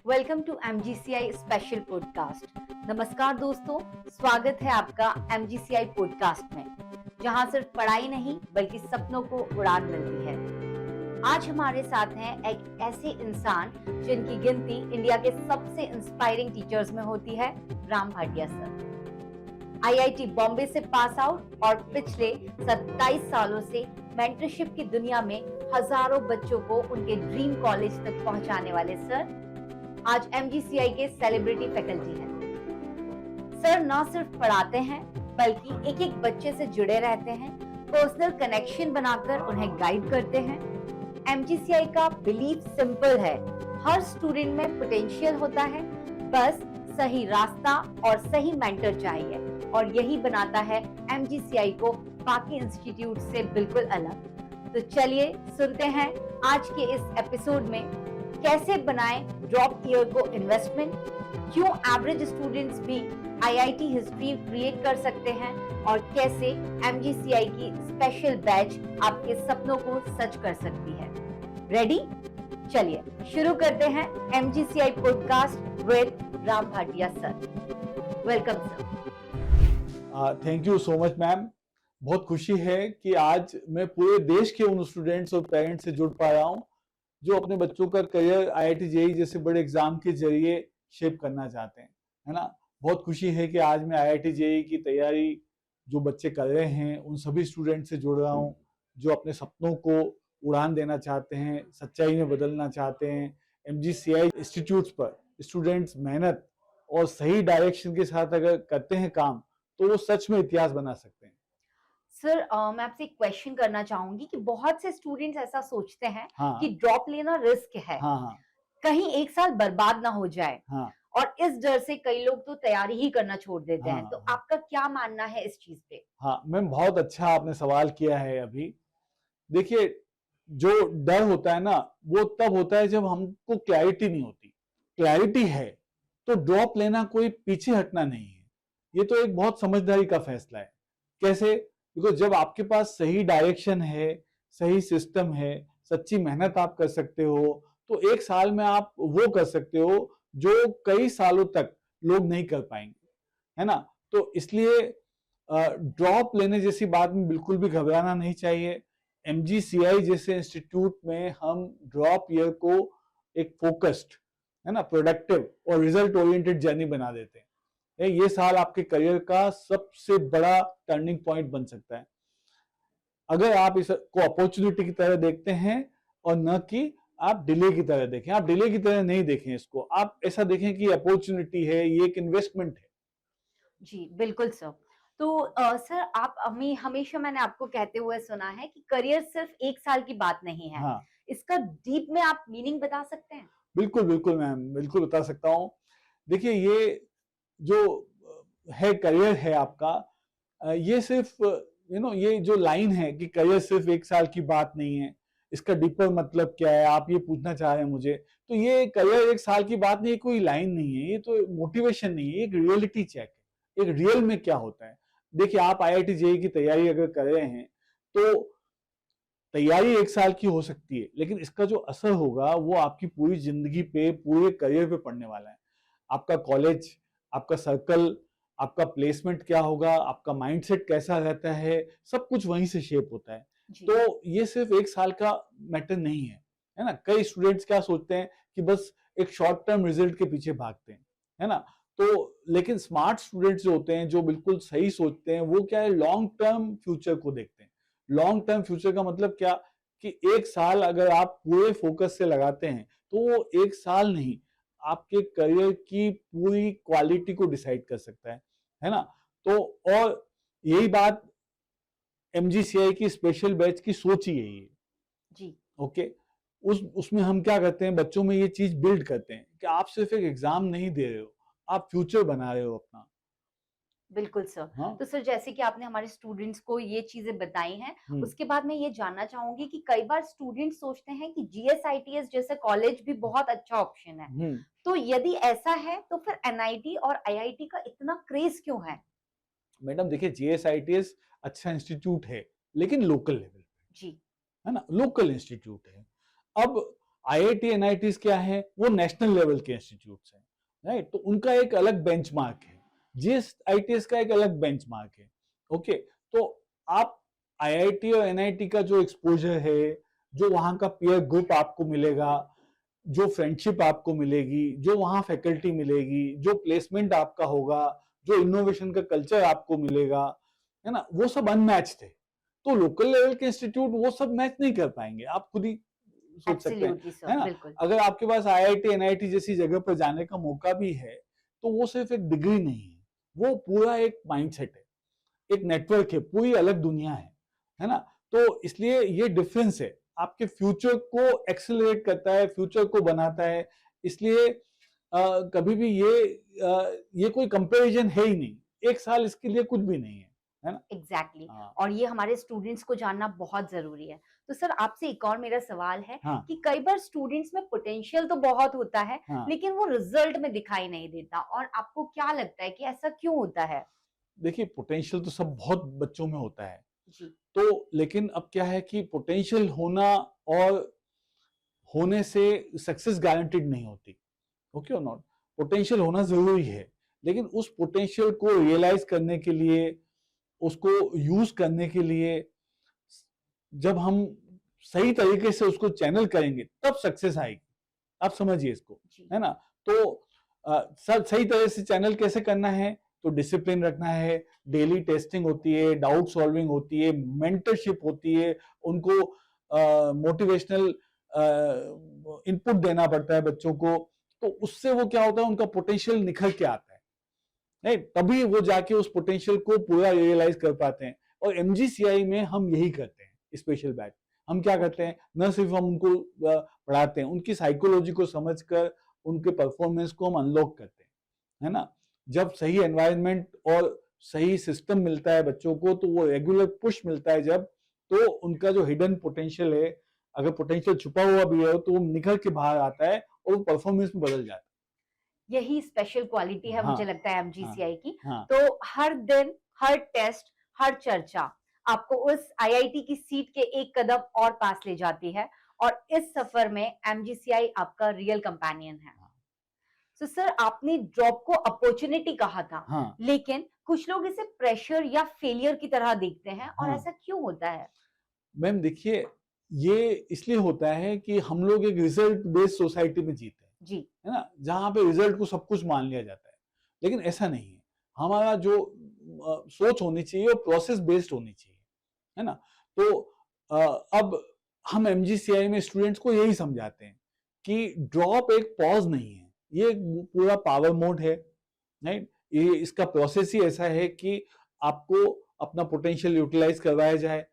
Welcome to MGCI special podcast. नमस्कार दोस्तों, स्वागत है आपका MGCI पॉडकास्ट में, जहां सिर्फ पढ़ाई नहीं बल्कि सपनों को उड़ान मिलती है। आज हमारे साथ हैं एक ऐसे इंसान जिनकी गिनती इंडिया के सबसे इंस्पायरिंग टीचर्स में होती है, राम भाटिया सर। IIT बॉम्बे से पास आउट और पिछले 27 सालों से मेंटरशिप की दुनिया में हजारों बच्चों को उनके ड्रीम कॉलेज तक पहुंचाने वाले सर आज MGCI के सेलिब्रिटी फैकल्टी हैं। सर न सिर्फ पढ़ाते हैं बल्कि एक एक बच्चे से जुड़े रहते हैं, पर्सनल कनेक्शन बनाकर उन्हें गाइड करते हैं। MGCI का बिलीफ सिंपल है, हर स्टूडेंट में पोटेंशियल होता है, बस सही रास्ता और सही मेंटर चाहिए, और यही बनाता है MGCI को बाकी इंस्टीट्यूट से बिल्कुल अलग। तो चलिए सुनते हैं आज के इस एपिसोड में कैसे बनाएं ड्रॉप ईयर को इन्वेस्टमेंट, क्यों एवरेज स्टूडेंट्स भी IIT हिस्ट्री क्रिएट कर सकते हैं, और कैसे MGCI की स्पेशल बैच आपके सपनों को सच कर सकती है। रेडी? चलिए शुरू करते हैं MGCI podcast with Ram Bhatia sir. Welcome sir. Thank you so much ma'am. बहुत खुशी है कि आज मैं पूरे देश के उन स्टूडेंट्स और पेरेंट्स से जुड़ पा रहा हूँ जो अपने बच्चों का करियर IIT JEE जैसे बड़े एग्जाम के जरिए शेप करना चाहते हैं, है ना। बहुत खुशी है कि आज मैं IIT JEE की तैयारी जो बच्चे कर रहे हैं उन सभी स्टूडेंट से जुड़ रहा हूँ जो अपने सपनों को उड़ान देना चाहते हैं, सच्चाई में बदलना चाहते हैं। MGCI इंस्टीट्यूट्स पर स्टूडेंट्स मेहनत और सही डायरेक्शन के साथ अगर करते हैं काम तो वो सच में इतिहास बना सकते हैं। सर मैं आपसे एक क्वेश्चन करना चाहूंगी कि बहुत से स्टूडेंट्स ऐसा सोचते हैं कि ड्रॉप लेना रिस्क है, कहीं एक साल बर्बाद ना हो जाए, और इस डर से कई लोग तो तैयारी ही करना छोड़ देते हैं। तो आपका क्या मानना है इस चीज पे? हाँ मैम, बहुत अच्छा आपने सवाल किया है। अभी देखिए, जो डर होता है ना वो तब होता है जब हमको क्लैरिटी नहीं होती। क्लैरिटी है तो ड्रॉप लेना कोई पीछे हटना नहीं है, ये तो एक बहुत समझदारी का फैसला है। कैसे? बिकॉज जब आपके पास सही डायरेक्शन है, सही सिस्टम है, सच्ची मेहनत आप कर सकते हो, तो एक साल में आप वो कर सकते हो जो कई सालों तक लोग नहीं कर पाएंगे, है ना। तो इसलिए ड्रॉप लेने जैसी बात में बिल्कुल भी घबराना नहीं चाहिए। MGCI जैसे इंस्टीट्यूट में हम ड्रॉप ईयर को एक फोकस्ड, है ना, प्रोडक्टिव और रिजल्ट ओरिएंटेड जर्नी बना देते हैं। ये साल आपके करियर का सबसे बड़ा टर्निंग पॉइंट बन सकता है अगर आप इसको अपॉर्चुनिटी की तरह देखते हैं और न कि आप डिले की तरह देखें। आप डिले की तरह नहीं देखें इसको, आप ऐसा देखें कि अपॉर्चुनिटी है, ये एक इन्वेस्टमेंट है। जी बिल्कुल सर। तो सर आप हमेशा मैंने आपको कहते हुए सुना है कि करियर सिर्फ एक साल की बात नहीं है। इसका डीप में आप मीनिंग बता सकते हैं? बिल्कुल बिल्कुल मैम, बिल्कुल बता सकता हूँ। देखिए, ये जो है करियर है आपका, ये सिर्फ ये जो लाइन है कि करियर सिर्फ एक साल की बात नहीं है, इसका डीपर मतलब क्या है, आप ये पूछना चाह रहे हैं मुझे। तो ये करियर एक साल की बात नहीं, कोई लाइन नहीं है, ये तो मोटिवेशन नहीं है, एक रियलिटी चेक है, एक रियल में क्या होता है। देखिए, आप IIT JEE की तैयारी अगर कर रहे हैं तो तैयारी एक साल की हो सकती है, लेकिन इसका जो असर होगा वो आपकी पूरी जिंदगी पे, पूरे करियर पे पड़ने वाला है। आपका कॉलेज, आपका सर्कल, आपका प्लेसमेंट क्या होगा, आपका माइंडसेट कैसा रहता है, सब कुछ वहीं से शेप होता है। तो ये सिर्फ एक साल का मैटर नहीं है ना। कई स्टूडेंट्स क्या सोचते हैं कि बस एक शॉर्ट टर्म रिजल्ट के पीछे भागते हैं, है ना। तो लेकिन स्मार्ट स्टूडेंट्स जो होते हैं, जो बिल्कुल सही सोचते हैं, वो क्या है, लॉन्ग टर्म फ्यूचर को देखते हैं। लॉन्ग टर्म फ्यूचर का मतलब क्या कि एक साल अगर आप पूरे फोकस से लगाते हैं तो वो एक साल नहीं, आपके करियर की पूरी क्वालिटी को डिसाइड कर सकता है ना। तो और यही बात MGCI की स्पेशल बैच की सोच ही यही है जी। ओके। उसमें हम क्या करते हैं, बच्चों में ये चीज बिल्ड करते हैं कि आप सिर्फ एक एग्जाम नहीं दे रहे हो, आप फ्यूचर बना रहे हो अपना। बिल्कुल सर। तो सर जैसे कि आपने हमारे स्टूडेंट्स को ये चीजें बताई हैं, उसके बाद मैं ये जानना चाहूंगी कि कई बार स्टूडेंट्स सोचते हैं कि GS ITS जैसे कॉलेज भी बहुत अच्छा ऑप्शन है। तो यदि ऐसा है तो फिर NIT और IIT का इतना क्रेज क्यों है? मैडम देखिए, GS ITS अच्छा इंस्टीट्यूट है लेकिन लोकल लेवल पे, जी, है ना, लोकल इंस्टीट्यूट है। अब IIT NITs क्या है, वो नेशनल लेवल के इंस्टीट्यूट्स हैं, राइट? तो उनका एक अलग बेंचमार्क है, GSITS का एक अलग बेंचमार्क है। ओके, तो आप IIT और NIT का जो एक्सपोजर है, जो वहां का पीयर ग्रुप आपको मिलेगा, जो फ्रेंडशिप आपको मिलेगी, जो वहां फैकल्टी मिलेगी, जो प्लेसमेंट आपका होगा, जो इनोवेशन का कल्चर आपको मिलेगा, है ना, वो सब अनमैच्ड है। तो लोकल लेवल के इंस्टीट्यूट वो सब मैच नहीं कर पाएंगे, आप खुद ही सोच सकते हैं, एब्सोल्युटली है सर, ना। बिल्कुल। अगर आपके पास IIT NIT जैसी जगह पर जाने का मौका भी है, तो वो सिर्फ एक डिग्री नहीं है, वो पूरा एक माइंडसेट है, एक नेटवर्क है, पूरी अलग दुनिया है ना। तो इसलिए ये डिफरेंस है, आपके फ्यूचर को एक्सेलरेट करता है, फ्यूचर को बनाता है। इसलिए कभी भी ये कोई कंपैरिजन है ही नहीं, एक साल इसके लिए कुछ भी नहीं है ना। एग्जैक्टली हाँ, और ये हमारे स्टूडेंट्स को जानना बहुत जरूरी है। तो सर आपसे एक और मेरा सवाल है हाँ, कि कई बार स्टूडेंट्स में पोटेंशियल तो बहुत होता है, हाँ। लेकिन वो रिजल्ट में दिखाई नहीं देता, और आपको क्या लगता है कि ऐसा क्यों होता है? देखिए, पोटेंशियल तो सब बहुत बच्चों में होता है, जी। तो लेकिन अब क्या है कि पोटेंशियल होना और होने से सक्सेस गारंटीड नहीं होती। ओके और नॉट, पोटेंशियल होना जरूरी है, लेकिन उस पोटेंशियल को रियलाइज करने के लिए, उसको यूज करने के लिए, जब हम सही तरीके से उसको चैनल करेंगे तब सक्सेस आएगी। आप समझिए इसको, जी। है ना। तो सही तरह से चैनल कैसे करना है, तो डिसिप्लिन रखना है, डेली टेस्टिंग होती है, डाउट सॉल्विंग होती है, मेंटरशिप होती है, उनको मोटिवेशनल इनपुट देना पड़ता है बच्चों को। तो उससे वो क्या होता है, उनका पोटेंशियल निखर के आता है, नहीं तभी वो जाके उस पोटेंशियल को पूरा रियलाइज कर पाते हैं। और MGCI में हम यही करते हैं, स्पेशल बैच। हम क्या करते हैं, न सिर्फ हम उनको पढ़ाते हैं, उनकी साइकोलॉजी को समझकर उनके परफॉर्मेंस को हम अनलॉक करते हैं, है ना। जब सही एनवायरनमेंट और सही सिस्टम मिलता है बच्चों को, तो वो रेगुलर पुश मिलता है जब, तो उनका जो हिडन पोटेंशियल है, अगर पोटेंशियल छुपा हुआ भी है तो वो निखर के बाहर आता है और वो परफॉर्मेंस में बदल जाता यही स्पेशल क्वालिटी है है। हाँ, मुझे लगता है हाँ, MGCI की। हाँ, तो हर दिन, हर टेस्ट, हर चर्चा आपको उस IIT की सीट के एक कदम और पास ले जाती है, और इस सफर में MGCI आपका रियल कंपेनियन है। तो सर आपने जॉब को अपॉर्चुनिटी कहा था, हाँ, लेकिन कुछ लोग इसे प्रेशर या फेलियर की तरह देखते हैं, और हाँ। ऐसा क्यों होता है? मैम देखिए, ये इसलिए होता है कि हम लोग एक रिजल्ट बेस्ड सोसाइटी में जीते हैं, जी। है ना, जहां पे रिजल्ट को सब कुछ मान लिया जाता है। लेकिन ऐसा नहीं है, हमारा जो सोच होनी चाहिए वो प्रोसेस बेस्ड होनी चाहिए, है ना। तो अ, अब हम MGCI में स्टूडेंट्स को यही समझाते हैं कि ड्रॉप एक पॉज नहीं है, ये एक पूरा पावर मोड है, राइट। ये इसका प्रोसेस ही ऐसा है कि आपको अपना पोटेंशियल यूटिलाइज करवाया जाए।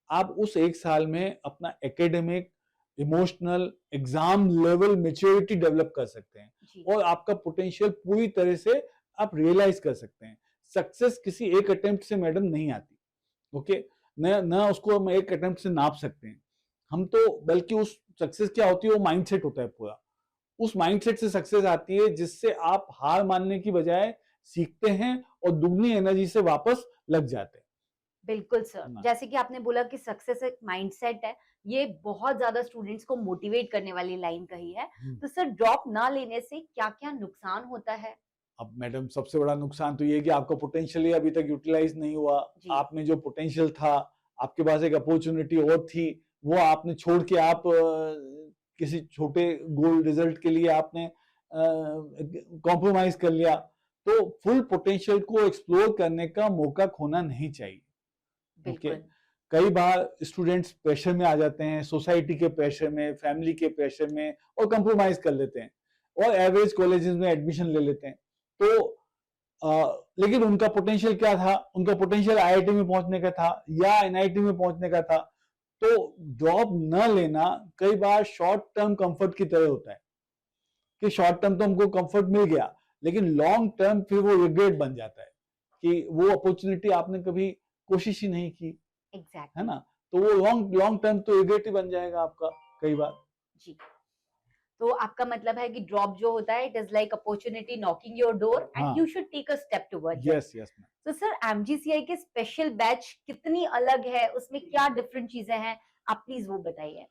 आप उस एक साल में अपना academic, emotional, exam level maturity develop कर सकते हैं, जी। और आपका पोटेंशियल पूरी तरह से आप रियलाइज कर सकते हैं। सक्सेस किसी एक अटेम्प्ट से मैडम नहीं आती, ओके, न उसको हम एक अटेम्प्ट से नाप सकते हैं हम तो, बल्कि उस सक्सेस क्या होती है, वो माइंडसेट होता है पूरा। उस माइंडसेट से सक्सेस आती है जिससे आप हार मानने की बजाय सीखते हैं और दुगनी एनर्जी से वापस लग जाते हैं बिल्कुल सर, ना। जैसे कि आपने बोला कि सक्सेस एक माइंडसेट है, ये बहुत ज्यादा स्टूडेंट्स को मोटिवेट करने वाली लाइन कही है। तो सर ड्रॉप ना लेने से क्या-क्या नुकसान होता है? अब मैडम सबसे बड़ा नुकसान तो ये है कि आपका पोटेंशियल ही अभी तक यूटिलाइज नहीं हुआ। जी। आपने जो पोटेंशियल था, आपके पास एक अपॉर्चुनिटी और थी, वो आपने छोड़ के आप किसी छोटे गोल रिजल्ट के लिए आपने कॉम्प्रोमाइज कर लिया। तो फुल पोटेंशियल को एक्सप्लोर करने का मौका खोना नहीं चाहिए। ओके, बिल्कुल। कई बार स्टूडेंट्स प्रेशर में आ जाते हैं, सोसाइटी के प्रेशर में, फैमिली के प्रेशर में, और कंप्रोमाइज कर लेते हैं और एवरेज कॉलेजेस में एडमिशन ले लेते हैं। तो लेकिन उनका पोटेंशियल क्या था, उनका पोटेंशियल IIT में पहुंचने का था या NIT में पहुंचने का था। तो जॉब न लेना कई बार शॉर्ट टर्म कंफर्ट की तरह होता है कि शॉर्ट टर्म तो हमको कंफर्ट मिल गया, लेकिन लॉन्ग टर्म फिर वो रिग्रेट बन जाता है कि वो अपॉर्चुनिटी आपने कभी कोशिश ही नहीं की, है एग्जैक्टली। ना। तो वो लॉन्ग लॉन्ग टर्म तो रिग्रेट ही बन जाएगा आपका कई बार। जी। तो आपका मतलब है कि ड्रॉप जो होता है, it is like opportunity knocking your door and हाँ, you should take a step towards it. Yes yes ma'am. तो सर MGCI के स्पेशल बैच कितनी अलग है, उसमें क्या डिफरेंट चीजें हैं, आप प्लीज वो बताइए।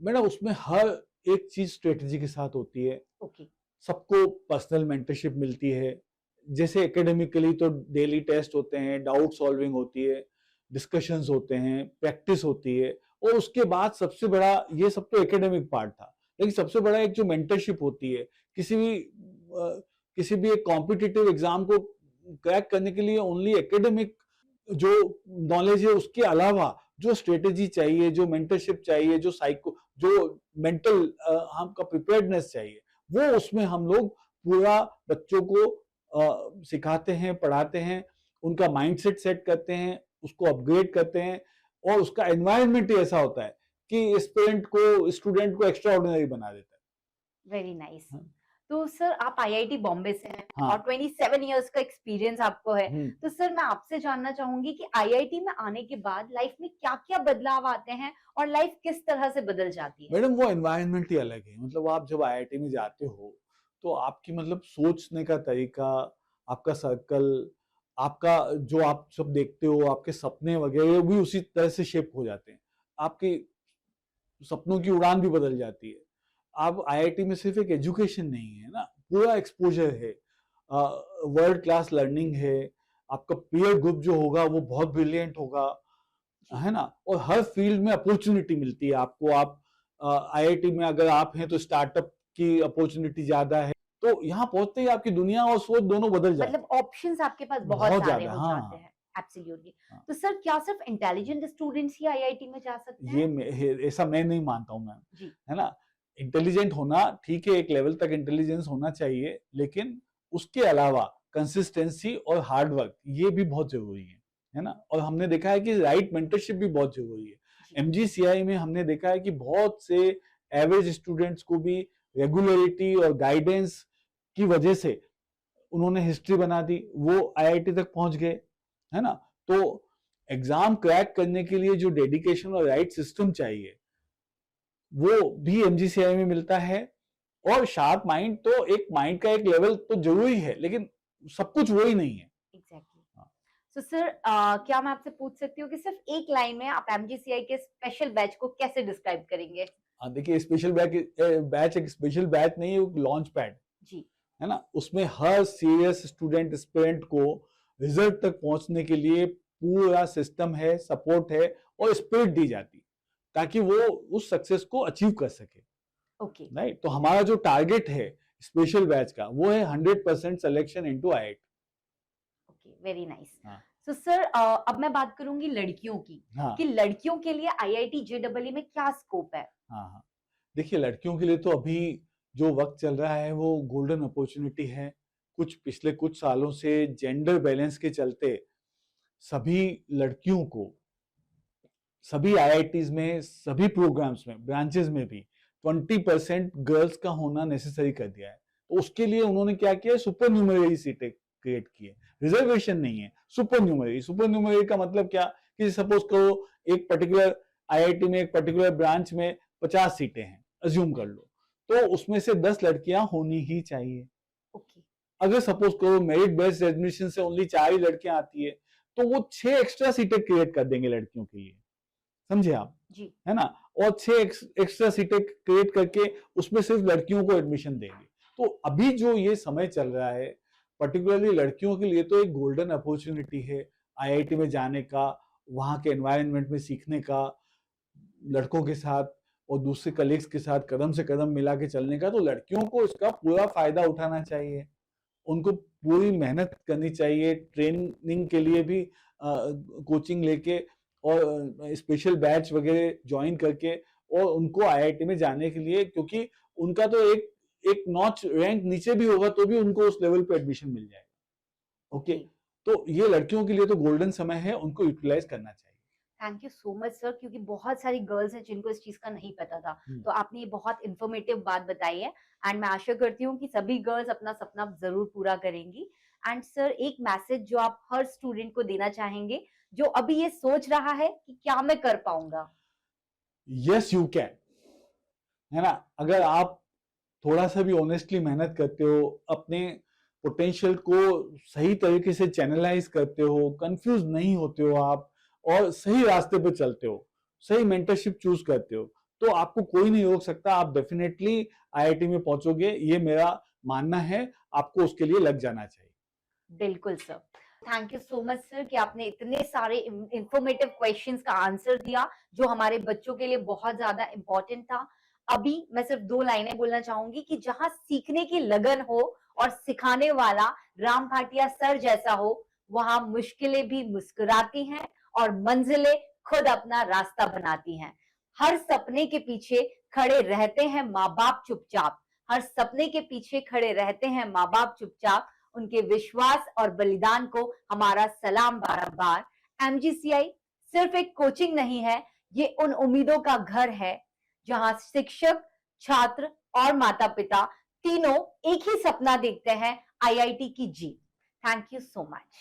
मैडम उसमें हर एक चीज स्ट्रेटेजी के साथ होती है। ओके। सबको पर्सनल मेंटरशिप मिलती है। जैसे एकेडमिकली तो डेली टेस्ट होते हैं, डाउट सॉल्विंग होती है, डिस्कशंस होते हैं, प्रैक्टिस होती है, और उसके बाद सबसे बड़ा, ये सब तो एकेडमिक पार्ट था, लेकिन सबसे बड़ा एक जो मेंटरशिप होती है किसी भी किसी भी एक कॉम्पिटिटिव एग्जाम को क्रैक करने के लिए, ओनली एकेडमिक जो नॉलेज है उसके अलावा जो स्ट्रेटेजी चाहिए, जो मेंटरशिप चाहिए, जो मेंटल हमका प्रिपेयर्डनेस चाहिए, वो उसमें हम लोग पूरा बच्चों को सिखाते हैं, पढ़ाते हैं, उनका माइंडसेट सेट करते हैं, उसको अपग्रेड करते हैं, और उसका एनवायरनमेंट ही ऐसा होता है कि स्टूडेंट को एक्स्ट्रा ऑर्डिनरी बना देता है। Very nice. तो सर आप आईआईटी बॉम्बे से हैं हाँ। और 27 इयर्स का एक्सपीरियंस आपको है, तो सर मैं आपसे जानना चाहूंगी कि आईआईटी में आने के बाद लाइफ में क्या-क्या बदलाव आते हैं और लाइफ किस तरह से बदल जाती है? मैडम वो एनवायरनमेंट ही अलग है। मतलब आप जब आईआईटी में जाते हो तो आपकी मतलब सोचने का तरीका, आपका सर्कल, आपका जो आप सब देखते हो, आपके सपने वगैरह भी उसी तरह से शेप हो जाते हैं। आपके सपनों की उड़ान भी बदल जाती है। आप आईआईटी में सिर्फ एक एजुकेशन नहीं है ना, पूरा एक्सपोजर है, वर्ल्ड क्लास लर्निंग है, आपका पीयर ग्रुप जो होगा वो बहुत ब्रिलियंट होगा, है ना, और हर फील्ड में अपॉर्चुनिटी मिलती है आपको। आप आईआईटी में अगर आप हैं तो स्टार्टअप की अपॉर्चुनिटी ज्यादा है, तो यहाँ पहुंचते ही आपकी दुनिया और सोच दोनों बदल जाती है। मतलब ऑप्शंस आपके पास बहुत बहुत सारे ज्यादा, हो हाँ। जाते हैं। एब्सोल्युटली। हाँ। तो सर क्या सिर्फ इंटेलिजेंट स्टूडेंट्स ही आईआईटी में जा सकते हैं? ऐसा मैं नहीं मानता हूँ मैम, जी। है ना। इंटेलिजेंट होना ठीक है, एक लेवल तक इंटेलिजेंस होना चाहिए, लेकिन उसके अलावा कंसिस्टेंसी और हार्ड वर्क ये भी बहुत जरूरी है ना। और हमने देखा है कि राइट मेंटरशिप भी बहुत जरूरी है। एमजीसीआई में हमने देखा है कि बहुत से एवरेज स्टूडेंट्स को भी रेगुलरिटी और गाइडेंस की वजह से उन्होंने हिस्ट्री बना दी, वो आईआईटी तक पहुंच गए, है ना। तो एग्जाम क्रैक करने के लिए जो डेडिकेशन और राइट सिस्टम चाहिए वो भी एमजीसीआई में मिलता है। और शार्प माइंड तो एक माइंड का एक लेवल तो जरूरी है, लेकिन सब कुछ वो ही नहीं है। एग्जैक्टली। तो सर क्या मैं आपसे पूछ सकती हूँ कि सिर्फ एक लाइन में आप एमजीसीआई के स्पेशल बैच को कैसे डिस्क्राइब करेंगे? देखिए, स्पेशल बैच एक स्पेशल बैच नहीं है, लॉन्च पैड जी। है ना। उसमें हर सीरियस स्टूडेंट एस्पिरेंट को रिजल्ट तक पहुंचने के लिए पूरा सिस्टम है, सपोर्ट है और स्पिरिट दी जाती, ताकि वो उस सक्सेस को अचीव कर सके। ओके। राइट। तो हमारा जो टारगेट है स्पेशल बैच का वो है 100% selection into IIT. Okay, very nice. हाँ। तो सर अब मैं बात करूंगी लड़कियों की, हाँ। कि लड़कियों के लिए आईआईटी जेईई में क्या स्कोप है? हाँ, देखिए, लड़कियों के लिए तो अभी जो वक्त चल रहा है वो गोल्डन अपॉर्चुनिटी है। पिछले कुछ सालों से जेंडर बैलेंस के चलते सभी लड़कियों को सभी आईआईटीज में, सभी प्रोग्राम्स में, ब्रांचेस में भी 20% गर्ल्स का होना नेसेसरी कर दिया है। तो उसके लिए उन्होंने क्या किया है, सुपर न्यूमररी सीटें क्रिएट की है। रिजर्वेशन नहीं है, सुपर न्यूमररी। सुपर न्यूमररी का मतलब क्या, कि सपोज करो एक पर्टिकुलर आईआईटी में, एक पर्टिकुलर ब्रांच में 50 सीटें हैं, अज्यूम कर लो, तो उसमें से 10 लड़कियां होनी ही चाहिए। ओके। अगर सपोज करो मेरिट बेस्ड एडमिशन से ओनली 4 ही लड़कियां आती है, तो वो 6 एक्स्ट्रा सीटें क्रिएट कर देंगे लड़कियों के लिए, समझे आप? जी। है ना। और 6 एक्स्ट्रा सीटें क्रिएट करके उसमें सिर्फ लड़कियों को एडमिशन देंगे। तो अभी जो ये समय चल रहा है पर्टिकुलरली लड़कियों के लिए, तो एक गोल्डन अपॉर्चुनिटी है आईआईटी में जाने का, वहां के एनवायरनमेंट में सीखने का, लड़कों के साथ और दूसरे कलीग्स के साथ कदम से कदम मिला के चलने का। तो लड़कियों को इसका पूरा फायदा उठाना चाहिए, उनको पूरी मेहनत करनी चाहिए, ट्रेनिंग के लिए भी कोचिंग लेके और स्पेशल बैच वगैरह ज्वाइन करके, और उनको आईआईटी में जाने के लिए, क्योंकि उनका तो एक नॉच रैंक नीचे भी होगा तो भी उनको उस लेवल पे एडमिशन मिल जाएगा। ओके। तो ये लड़कियों के लिए तो गोल्डन समय है, उनको यूटिलाइज करना चाहिए। Thank you so much sir, क्योंकि बहुत सारी गर्ल्स हैं जिनको इस चीज का नहीं पता था, तो आपने ये बहुत इंफॉर्मेटिव बात बताई है। एंड मैं आशा करती हूँ कि सभी गर्ल्स अपना सपना जरूर पूरा करेंगी। एंड सर एक मैसेज जो आप हर स्टूडेंट को देना चाहेंगे जो अभी ये सोच रहा है कि क्या मैं कर पाऊंगा? यस यू कैन, है ना। अगर आप थोड़ा सा भी ऑनेस्टली मेहनत करते हो, अपने पोटेंशियल को सही तरीके से चैनलाइज करते हो, कंफ्यूज नहीं होते हो आप, और सही रास्ते पे चलते हो, सही मेंटरशिप चूज करते हो, तो आपको कोई नहीं रोक सकता, आप डेफिनेटली आईआईटी में पहुंचोगे, ये मेरा मानना है। आपको उसके लिए लग जाना चाहिए। बिल्कुल sir. Thank you so much sir कि आपने इतने सारे इंफॉर्मेटिव क्वेश्चंस का आंसर दिया जो हमारे बच्चों के लिए बहुत ज्यादा इंपॉर्टेंट था। अभी मैं सिर्फ 2 लाइनें बोलना चाहूंगी कि जहां सीखने की लगन हो और सिखाने वाला राम भाटिया सर जैसा हो, वहां मुश्किलें भी मुस्कुराती हैं और मंजिलें खुद अपना रास्ता बनाती हैं। हर सपने के पीछे खड़े रहते हैं माँ बाप चुपचाप, हर सपने के पीछे खड़े रहते हैं माँ बाप चुपचाप। उनके विश्वास और बलिदान को हमारा सलाम बारंबार। एमजीसीआई सिर्फ एक कोचिंग नहीं है, ये उन उम्मीदों का घर है जहां शिक्षक, छात्र और माता पिता तीनों एक ही सपना देखते हैं, आईआईटी की जीत। Thank you so much.